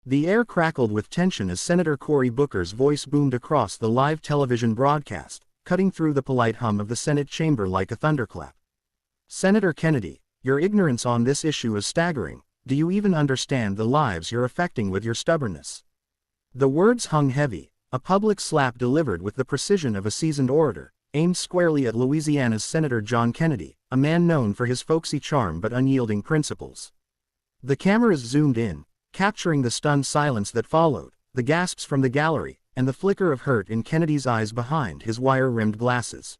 The air crackled with tension as Senator Cory Booker's voice boomed across the live television broadcast, cutting through the polite hum of the Senate chamber like a thunderclap. "Senator Kennedy, your ignorance on this issue is staggering. Do you even understand the lives you're affecting with your stubbornness?" The words hung heavy, a public slap delivered with the precision of a seasoned orator, aimed squarely at Louisiana's Senator John Kennedy, a man known for his folksy charm but unyielding principles. The cameras zoomed in, capturing the stunned silence that followed, the gasps from the gallery, and the flicker of hurt in Kennedy's eyes behind his wire-rimmed glasses.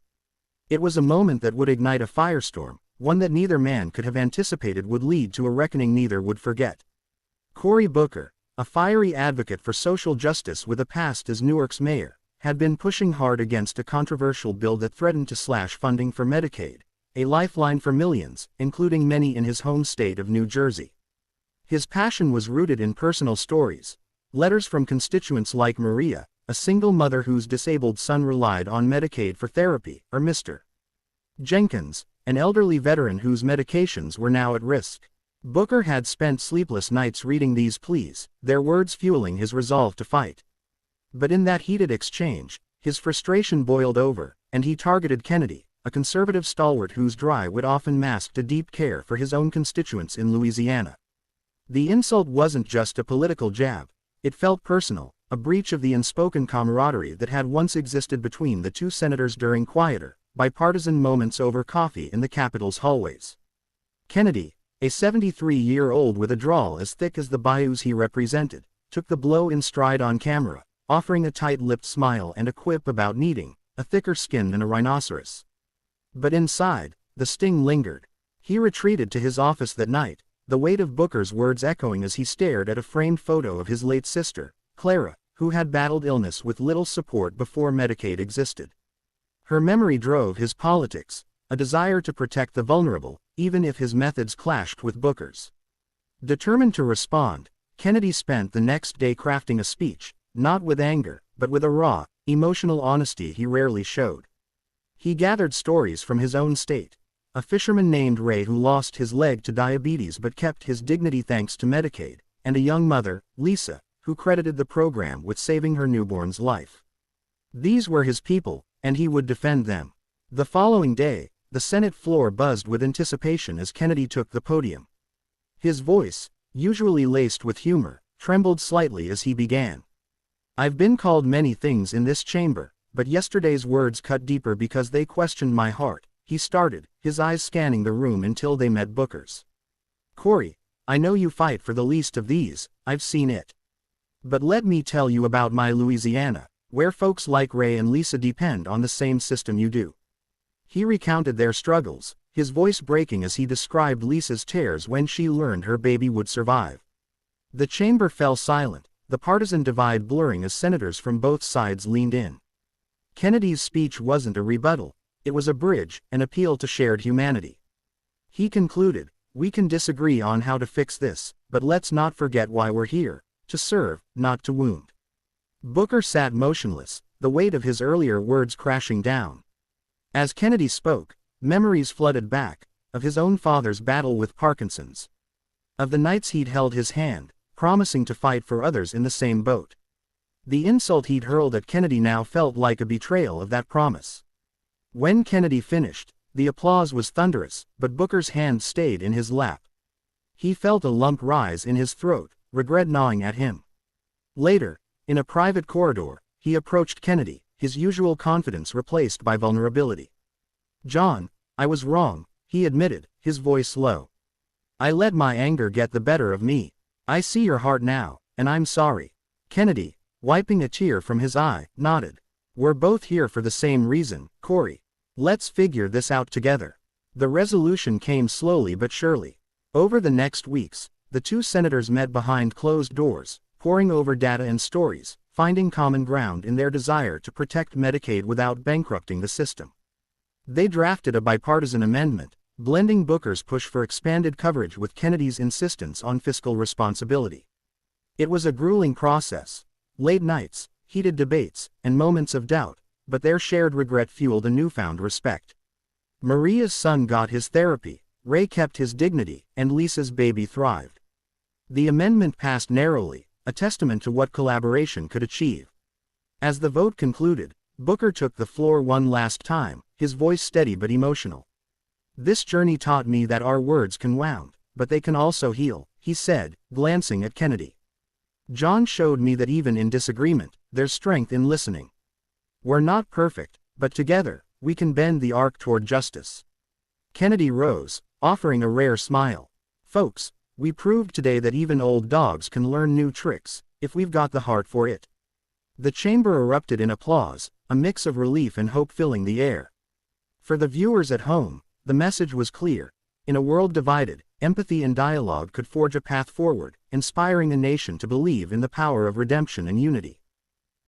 It was a moment that would ignite a firestorm, one that neither man could have anticipated would lead to a reckoning neither would forget. Cory Booker, a fiery advocate for social justice with a past as Newark's mayor, had been pushing hard against a controversial bill that threatened to slash funding for Medicaid, a lifeline for millions, including many in his home state of New Jersey. His passion was rooted in personal stories, letters from constituents like Maria, a single mother whose disabled son relied on Medicaid for therapy, or Mr. Jenkins, an elderly veteran whose medications were now at risk. Booker had spent sleepless nights reading these pleas, their words fueling his resolve to fight. But in that heated exchange, his frustration boiled over, and he targeted Kennedy, a conservative stalwart whose dry wit often masked a deep care for his own constituents in Louisiana. The insult wasn't just a political jab, it felt personal, a breach of the unspoken camaraderie that had once existed between the two senators during quieter, bipartisan moments over coffee in the Capitol's hallways. Kennedy, a 73-year-old with a drawl as thick as the bayous he represented, took the blow in stride on camera, offering a tight-lipped smile and a quip about needing a thicker skin than a rhinoceros. But inside, the sting lingered. He retreated to his office that night, the weight of Booker's words echoing as he stared at a framed photo of his late sister, Clara, who had battled illness with little support before Medicaid existed. Her memory drove his politics, a desire to protect the vulnerable, even if his methods clashed with Booker's. Determined to respond, Kennedy spent the next day crafting a speech, not with anger, but with a raw, emotional honesty he rarely showed. He gathered stories from his own state. A fisherman named Ray who lost his leg to diabetes but kept his dignity thanks to Medicaid, and a young mother, Lisa, who credited the program with saving her newborn's life. These were his people, and he would defend them. The following day, the Senate floor buzzed with anticipation as Kennedy took the podium. His voice, usually laced with humor, trembled slightly as he began. "I've been called many things in this chamber, but yesterday's words cut deeper because they questioned my heart," he started, his eyes scanning the room until they met Booker's. "Cory, I know you fight for the least of these, I've seen it. But let me tell you about my Louisiana, where folks like Ray and Lisa depend on the same system you do." He recounted their struggles, his voice breaking as he described Lisa's tears when she learned her baby would survive. The chamber fell silent, the partisan divide blurring as senators from both sides leaned in. Kennedy's speech wasn't a rebuttal, it was a bridge, an appeal to shared humanity. He concluded, "We can disagree on how to fix this, but let's not forget why we're here, to serve, not to wound." Booker sat motionless, the weight of his earlier words crashing down. As Kennedy spoke, memories flooded back, of his own father's battle with Parkinson's. Of the nights he'd held his hand, promising to fight for others in the same boat. The insult he'd hurled at Kennedy now felt like a betrayal of that promise. When Kennedy finished, the applause was thunderous, but Booker's hand stayed in his lap. He felt a lump rise in his throat, regret gnawing at him. Later, in a private corridor, he approached Kennedy, his usual confidence replaced by vulnerability. "John, I was wrong," he admitted, his voice low. "I let my anger get the better of me. I see your heart now, and I'm sorry." Kennedy, wiping a tear from his eye, nodded. "We're both here for the same reason, Cory. Let's figure this out together." The resolution came slowly but surely. Over the next weeks, the two senators met behind closed doors, poring over data and stories, finding common ground in their desire to protect Medicaid without bankrupting the system. They drafted a bipartisan amendment, blending Booker's push for expanded coverage with Kennedy's insistence on fiscal responsibility. It was a grueling process. Late nights, heated debates, and moments of doubt, but their shared regret fueled a newfound respect. Maria's son got his therapy, Ray kept his dignity, and Lisa's baby thrived. The amendment passed narrowly, a testament to what collaboration could achieve. As the vote concluded, Booker took the floor one last time, his voice steady but emotional. "This journey taught me that our words can wound, but they can also heal," he said, glancing at Kennedy. "John showed me that even in disagreement, there's strength in listening. We're not perfect, but together, we can bend the arc toward justice." Kennedy rose, offering a rare smile. "Folks, we proved today that even old dogs can learn new tricks, if we've got the heart for it." The chamber erupted in applause, a mix of relief and hope filling the air. For the viewers at home, the message was clear. In a world divided, empathy and dialogue could forge a path forward, inspiring a nation to believe in the power of redemption and unity.